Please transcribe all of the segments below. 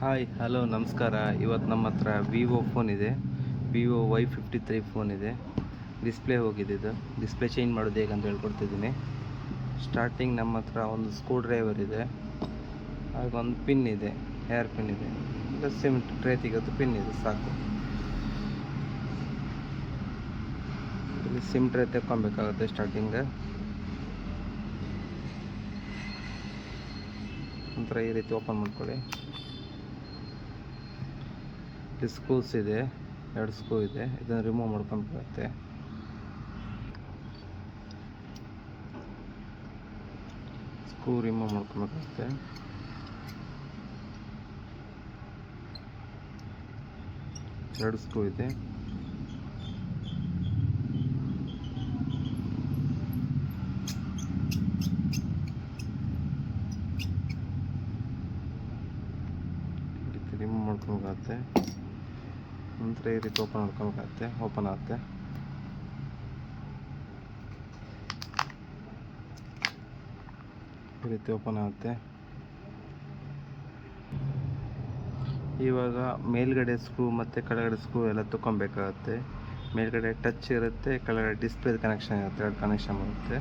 Hi hello ನಮಸ್ಕಾರ. ಇವತ್ತು ನಮ್ಮ ಹತ್ರ ವಿವೋ ಫೋನ್ ಇದೆ. ವಿವೋ Y53 ಫೋನ್ ಇದೆ. ಡಿಸ್ಪ್ಲೇ ಹೋಗಿದೆ. ಇದು ಡಿಸ್ಪ್ಲೇ ಚೇಂಜ್ ಮಾಡೋದು ಹೇಗಂತ ಹೇಳ್ಕೊಡ್ತಿದ್ದೀನಿ. ಸ್ಟಾರ್ಟಿಂಗ್ ನಮ್ಮ ಹತ್ರ ಒಂದು ಸ್ಕ್ರೂ ಡ್ರೈವರ್ ಇದೆ, ಹಾಗೊಂದು ಪಿನ್ ಇದೆ, ಹೇರ್ ಪಿನ್ ಇದೆ, ಇಲ್ಲ ಸಿಮ್ ಟ್ರೇ ತೆಗೆದು ಪಿನ್ ಇದೆ ಸಾಕು. ಇಲ್ಲಿ ಸಿಮ್ ಟ್ರೇ ತೆಕ್ಕೊಬೇಕಾಗುತ್ತೆ. ಸ್ಟಾರ್ಟಿಂಗ್ ನಂತರ ಈ ರೀತಿ ಓಪನ್ ಮಾಡ್ಕೊಳ್ಳಿ. ಇಲ್ಲಿ ಸ್ಕ್ರೂಸ್ ಇದೆ, 2 ಸ್ಕ್ರೂ ಇದೆ. ಇದನ್ನು ರಿಮೂವ್ ಮಾಡ್ಕೊಬೇಕಾಗುತ್ತೆ. ಸ್ಕ್ರೂ ರಿಮೂವ್ ಮಾಡ್ಕೊಬೇಕಾಗುತ್ತೆ. ಎರಡು ಸ್ಕ್ರೂ ಇದೆ. ರಿಮೂವ್ ಮಾಡ್ಕೊಬೇಕಾಗುತ್ತೆ. ನಂತರ ಈ ರೀತಿ ಓಪನ್ ಮಾಡ್ಕೊಬೇಕಾಗುತ್ತೆ. ಓಪನ್ ಆಗುತ್ತೆ. ಈ ರೀತಿ ಓಪನ್ ಆಗುತ್ತೆ. ಇವಾಗ ಮೇಲ್ಗಡೆ ಸ್ಕ್ರೂ ಮತ್ತು ಕೆಳಗಡೆ ಸ್ಕ್ರೂ ಎಲ್ಲ ತಗೊಬೇಕಾಗತ್ತೆ. ಮೇಲ್ಗಡೆ ಟಚ್ ಇರುತ್ತೆ, ಕೆಳಗಡೆ ಡಿಸ್ಪ್ಲೇ ಕನೆಕ್ಷನ್ ಇರುತ್ತೆ. 2 ಕನೆಕ್ಷನ್ ಬರುತ್ತೆ.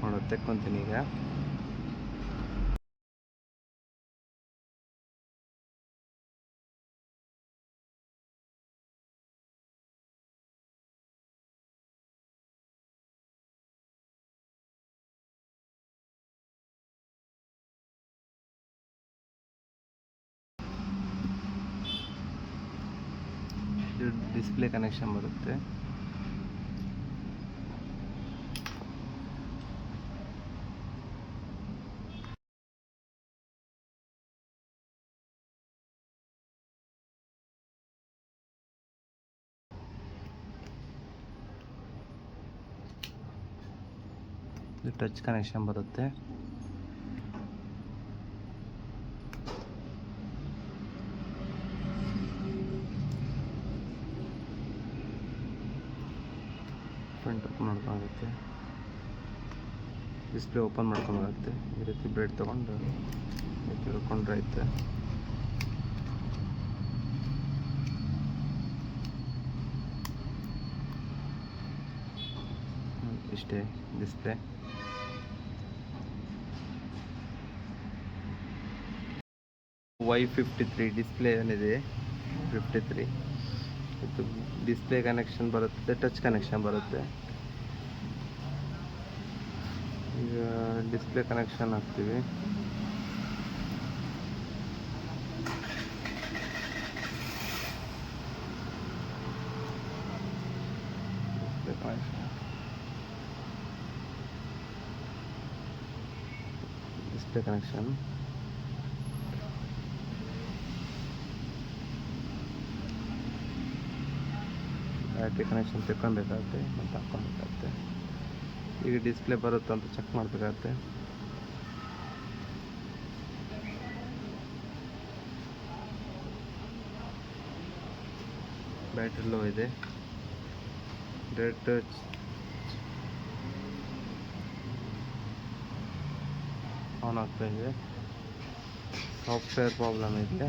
ನೋಡೋದು ತೆಕ್ಕೊಂತೀನಿ ಈಗ. ಡಿಸ್ಪ್ಲೇ ಕನೆಕ್ಷನ್ ಬರುತ್ತೆ. ಟಚ್ ಕನೆಕ್ಷನ್ ಬರುತ್ತೆ. ಫ್ರಂಟ್ ಓಪನ್ ಮಾಡ್ಕೊಳ್ಳುತ್ತೆ. ಡಿಸ್ಪ್ಲೇ ಓಪನ್ ಮಾಡ್ಕೊಬೇಕಾಗುತ್ತೆ. ಈ ರೀತಿ ಬ್ಲೇಡ್ ತೊಗೊಂಡು ತಿಳ್ಕೊಂಡ್ರೆ ಐತೆ. ಇಷ್ಟೇ ಡಿಸ್ಪ್ಲೇ. Y53 ಡಿಸ್ಪ್ಲೇ ಏನಿದೆ 53, ಇದು ಡಿಸ್ಪ್ಲೇ ಕನೆಕ್ಷನ್ ಬರುತ್ತೆ, ಟಚ್ ಕನೆಕ್ಷನ್ ಬರುತ್ತೆ. ಈಗ ಡಿಸ್ಪ್ಲೇ ಕನೆಕ್ಷನ್ ಹಾಕ್ತೀವಿ. ಡಿಸ್ಪ್ಲೇ ಕನೆಕ್ಷನ್ ಬ್ಯಾಟ್ರಿ ಕನೆಕ್ಷನ್ ತೆಕ್ಕೊಬೇಕಾಗುತ್ತೆ ಮತ್ತು ಹಾಕ್ಕೊಬೇಕಾಗುತ್ತೆ. ಈಗ ಡಿಸ್ಪ್ಲೇ ಬರುತ್ತೆ ಅಂತ ಚೆಕ್ ಮಾಡಬೇಕಾಗುತ್ತೆ. ಬ್ಯಾಟ್ರಿ ಲೋ ಇದೆ. ಡೈರೆಕ್ಟ್ ಆನ್ ಆಗ್ತಾ ಇದೆ. ಸಾಫ್ಟ್ವೇರ್ ಪ್ರಾಬ್ಲಮ್ ಇದೆ.